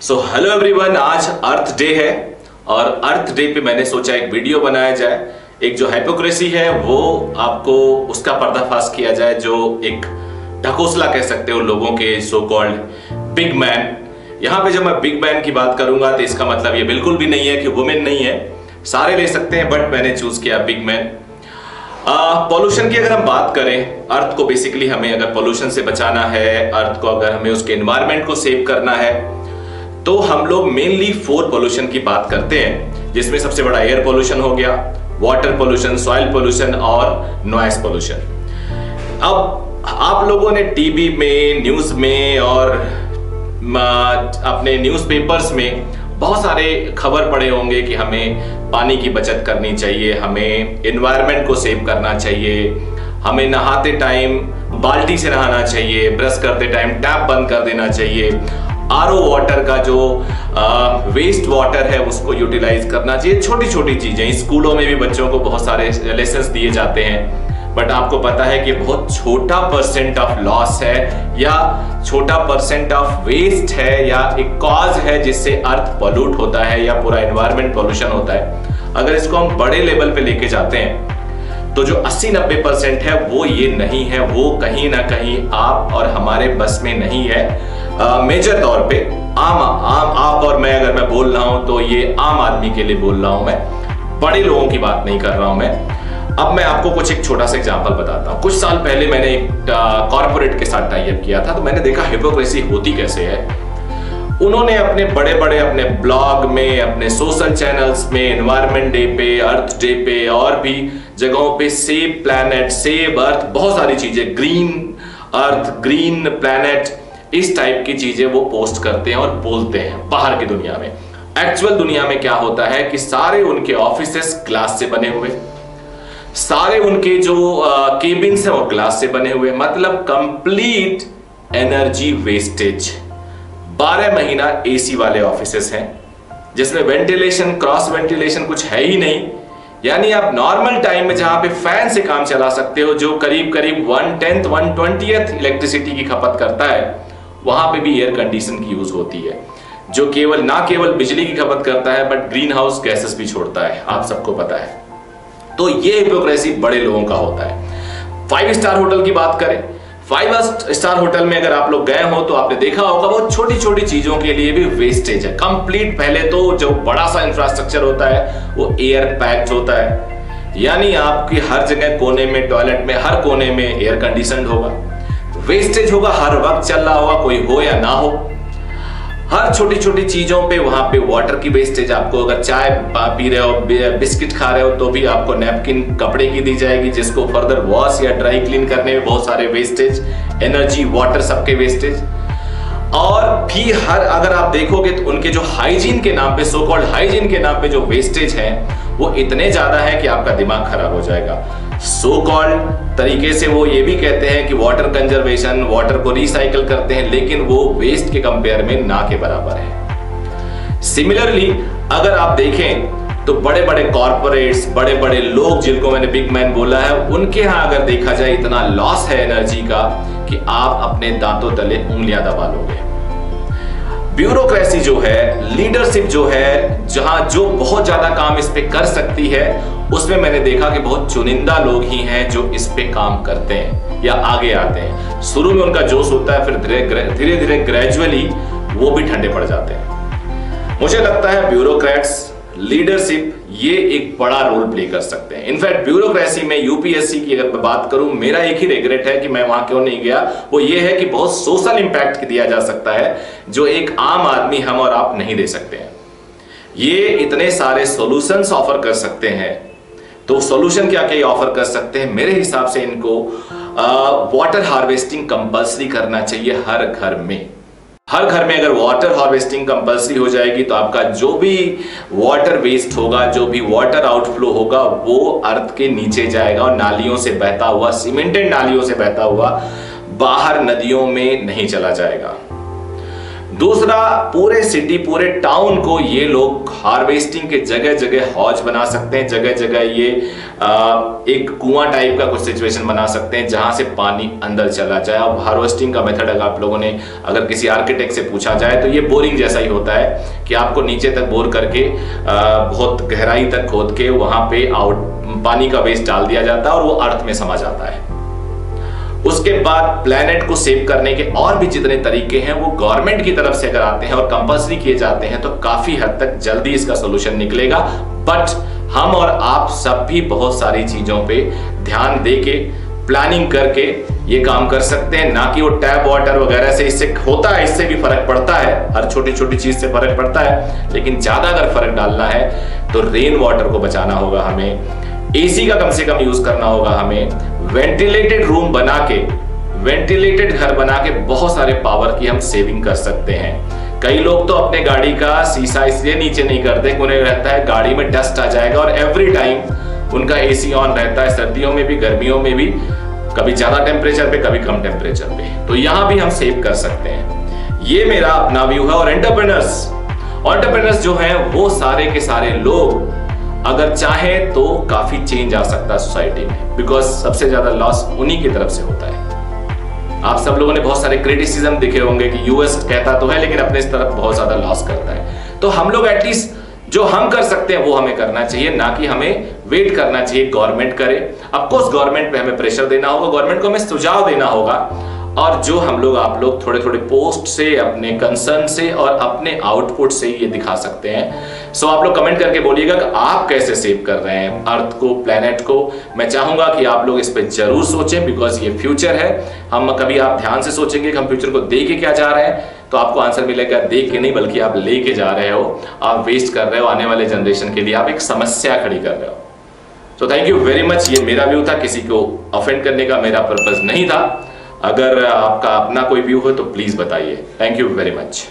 Hello everyone, आज अर्थ day है और अर्थ डे पे मैंने सोचा एक वीडियो बनाया जाए। एक जो हाइपोक्रेसी है वो आपको उसका पर्दाफाश किया जाए, जो एक ढकोसला कह सकते हो लोगों के सो कॉल्ड बिग मैन। यहाँ पे जब मैं बिग मैन की बात करूंगा तो इसका मतलब ये बिल्कुल भी नहीं है कि वुमेन नहीं है, सारे ले सकते हैं, बट मैंने चूज किया बिग मैन। पॉल्यूशन की अगर हम बात करें, अर्थ को बेसिकली हमें अगर पॉल्यूशन से बचाना है, अर्थ को अगर हमें उसके एनवायरनमेंट को सेव करना है, तो हम लोग मेनली 4 पॉल्यूशन की बात करते हैं, जिसमें सबसे बड़ा एयर पॉल्यूशन हो गया, वाटर पॉल्यूशन, सॉइल पॉल्यूशन और नॉइस पॉल्यूशन। अब आप लोगों ने टीवी में, न्यूज में और अपने न्यूज़पेपर्स में बहुत सारे खबर पढ़े होंगे कि हमें पानी की बचत करनी चाहिए, हमें एनवायरनमेंट को सेव करना चाहिए, हमें नहाते टाइम बाल्टी से नहाना चाहिए, ब्रश करते टाइम टैप बंद कर देना चाहिए, आरओ वाटर का जो वेस्ट वाटर है उसको यूटिलाइज करना चाहिए। छोटी छोटी चीजें स्कूलों में भी बच्चों को बहुत सारे लेसन्स दिए जाते हैं, बट आपको पता है कि बहुत छोटा परसेंट ऑफ लॉस है या छोटा परसेंट ऑफ वेस्ट है या एक कॉज है जिससे अर्थ पॉल्यूट होता है या पूरा एनवायरनमेंट पॉल्यूशन होता है। अगर इसको हम बड़े लेवल पे लेके जाते हैं तो जो 80-90% है वो ये नहीं है, वो कहीं ना कहीं आप और हमारे बस में नहीं है। मेजर तौर पे आम आप और मैं, अगर मैं बोल रहा हूं तो ये आम आदमी के लिए बोल रहा हूं, मैं बड़े लोगों की बात नहीं कर रहा हूं मैं। अब मैं आपको कुछ एक छोटा सा एग्जांपल बताता हूं। कुछ साल पहले मैंने एक कॉर्पोरेट के साथ टाई अप किया था, तो मैंने देखा हिपोक्रेसी होती कैसे है। उन्होंने अपने बड़े बड़े अपने ब्लॉग में, अपने सोशल चैनल्स में, एनवायरनमेंट डे पे, अर्थ डे पे और भी जगहों पे सेव प्लैनेट, सेव अर्थ, बहुत सारी चीजें, ग्रीन अर्थ, ग्रीन प्लैनेट, इस टाइप की चीजें वो पोस्ट करते हैं और बोलते हैं बाहर की दुनिया में। एक्चुअल दुनिया में क्या होता है कि सारे उनके ऑफिसेस ग्लास से बने हुए, सारे उनके जो केबिन्स हैं वो ग्लास से बने हुए, मतलब कंप्लीट एनर्जी वेस्टेज। 12 महीना एसी वाले ऑफिसेस हैं जिसमें वेंटिलेशन, क्रॉस वेंटिलेशन कुछ है ही नहीं। यानी आप नॉर्मल टाइम में जहां पे फैन से काम चला सकते हो, जो करीब करीब 1/10 1/20 इलेक्ट्रिसिटी की खपत करता है, वहां पे भी एयर कंडीशन की यूज होती है, जो ना केवल बिजली की खपत करता है बट ग्रीन हाउस गैसेस भी छोड़ता है, आप सबको पता है। तो ये हिपोक्रेसी बड़े लोगों का होता है। 5 स्टार होटल की बात करें, 5 स्टार होटल में अगर आप लोग गए हो तो आपने देखा होगा वो छोटी छोटी चीजों के लिए भी वेस्टेज है कंप्लीट। पहले तो जो बड़ा सा इंफ्रास्ट्रक्चर होता है वो एयर पैक्ड होता है, यानी आपकी हर जगह कोने में, टॉयलेट में, हर कोने में एयर कंडीशनड होगा। वेस्टेज होगा, हर वक्त चल रहा होगा, कोई हो या ना हो। हर छोटी छोटी चीजों पे वहां पे वाटर की वेस्टेज, आपको अगर चाय पी रहे हो, बिस्किट खा रहे हो तो भी आपको नैपकिन कपड़े की दी जाएगी, जिसको फर्दर वॉश या ड्राई क्लीन करने में बहुत सारे वेस्टेज, एनर्जी, वाटर, सबके वेस्टेज। और भी अगर आप देखोगे तो उनके जो हाइजीन के नाम पे, सो कॉल्ड हाइजीन के नाम पे जो वेस्टेज है वो इतने ज्यादा है कि आपका दिमाग खराब हो जाएगा। सो कॉल्ड तरीके से वो ये भी कहते हैं कि वाटर कंजर्वेशन, वाटर को रिसाइकल करते हैं, लेकिन वो वेस्ट के कंपेयर में ना के बराबर है। सिमिलरली अगर आप देखें तो बड़े बड़े कॉर्पोरेट्स, बड़े बड़े लोग जिनको मैंने बिग मैन बोला है, उनके यहां अगर देखा जाए इतना लॉस है एनर्जी का कि आप अपने दांतों तले उंगलियां दबा लोगे। ब्यूरोक्रेसी जो है, लीडरशिप जो है, जहां जो बहुत ज्यादा काम इस पे कर सकती है, उसमें मैंने देखा कि बहुत चुनिंदा लोग ही हैं जो इस पे काम करते हैं या आगे आते हैं। शुरू में उनका जोश होता है, फिर धीरे धीरे ग्रेजुअली वो भी ठंडे पड़ जाते हैं। मुझे लगता है ब्यूरोक्रेट्स, लीडरशिप, ये एक बड़ा रोल प्ले कर सकते हैं। इनफैक्ट ब्यूरोक्रेसी में यूपीएससी की अगर मैं बात करूं, मेरा एक ही रिग्रेट है कि मैं वहां क्यों नहीं गया, वो ये है कि बहुत सोशल इंपैक्ट दिया जा सकता है जो एक आम आदमी, हम और आप नहीं दे सकते हैं। ये इतने सारे सॉल्यूशंस ऑफर कर सकते हैं, तो सॉल्यूशन क्या क्या ऑफर कर सकते हैं? मेरे हिसाब से इनको वाटर हार्वेस्टिंग कंपल्सरी करना चाहिए हर घर में। हर घर में अगर वाटर हार्वेस्टिंग कंपल्सरी हो जाएगी तो आपका जो भी वाटर वेस्ट होगा, जो भी वाटर आउटफ्लो होगा, वो अर्थ के नीचे जाएगा और नालियों से बहता हुआ, सीमेंटेड नालियों से बहता हुआ बाहर नदियों में नहीं चला जाएगा। दूसरा, पूरे सिटी पूरे टाउन को ये लोग हार्वेस्टिंग के जगह जगह हौज बना सकते हैं, जगह जगह ये एक कुआं टाइप का कुछ सिचुएशन बना सकते हैं जहां से पानी अंदर चला जाए। अब हार्वेस्टिंग का मेथड अगर आप लोगों ने अगर किसी आर्किटेक्ट से पूछा जाए तो ये बोरिंग जैसा ही होता है कि आपको नीचे तक बोर करके बहुत गहराई तक खोद के वहां पे पानी का वेस्ट डाल दिया जाता है और वो अर्थ में समा जाता है। उसके बाद प्लैनेट को सेव करने के और भी जितने तरीके हैं वो गवर्नमेंट की तरफ से अगर आते हैं और कंपल्सरी किए जाते हैं तो काफी हद तक जल्दी इसका सोल्यूशन निकलेगा। बट हम और आप सब भी बहुत सारी चीजों पे ध्यान देके प्लानिंग करके ये काम कर सकते हैं, ना कि वो टैप वाटर वगैरह से। इससे होता है, इससे भी फर्क पड़ता है, हर छोटी छोटी चीज से फर्क पड़ता है, लेकिन ज्यादा अगर फर्क डालना है तो रेन वाटर को बचाना होगा हमें, एसी का कम से कम यूज करना होगा हमें, वेंटिलेटेड रूम बना के, वेंटिलेटेड घर बना के बहुत सारे पावर की हम सेविंग कर सकते हैं। कई लोग तो अपने गाड़ी का शीशा इसलिए नीचे नहीं करते, उन्हें रहता है गाड़ी में डस्ट आ जाएगा, और एवरी टाइम उनका एसी ऑन रहता है, सर्दियों में भी गर्मियों में भी, कभी ज्यादा टेम्परेचर पे कभी कम टेम्परेचर पे, तो यहां भी हम सेव कर सकते हैं। ये मेरा अपना व्यू है। और एंटरप्रेन्योर्स जो हैं वो सारे के सारे लोग अगर चाहे तो काफी चेंज आ सकता है सोसाइटी में, बिकॉज सबसे ज्यादा लॉस उन्हीं की तरफ से होता है। आप सब लोगों ने बहुत सारे क्रिटिसिज्म दिखे होंगे कि यूएस कहता तो है लेकिन अपने इस तरफ बहुत ज्यादा लॉस करता है। तो हम लोग एटलीस्ट जो हम कर सकते हैं वो हमें करना चाहिए, ना कि हमें वेट करना चाहिए गवर्नमेंट करे। ऑफ कोर्स गवर्नमेंट पे हमें प्रेशर देना होगा, गवर्नमेंट को हमें सुझाव देना होगा, और जो हम लोग आप लोग थोड़े थोड़े पोस्ट से, अपने कंसर्न से और अपने आउटपुट से ये दिखा सकते हैं। सो आप लोग कमेंट करके बोलिएगा कि आप कैसे सेव कर रहे हैं अर्थ को, प्लेनेट को। मैं चाहूंगा कि आप लोग इस पे जरूर सोचें, बिकॉज ये फ्यूचर है। हम कभी आप ध्यान से सोचेंगे कि हम फ्यूचर को दे के क्या जा रहे हैं, तो आपको आंसर मिलेगा देख के नहीं, बल्कि आप लेके जा रहे हो, आप वेस्ट कर रहे हो, आने वाले जनरेशन के लिए आप एक समस्या खड़ी कर रहे हो। So thank you very much. ये मेरा व्यू था, किसी को ऑफेंड करने का मेरा पर्पस नहीं था। अगर आपका अपना कोई व्यू हो तो प्लीज बताइए। Thank you very much.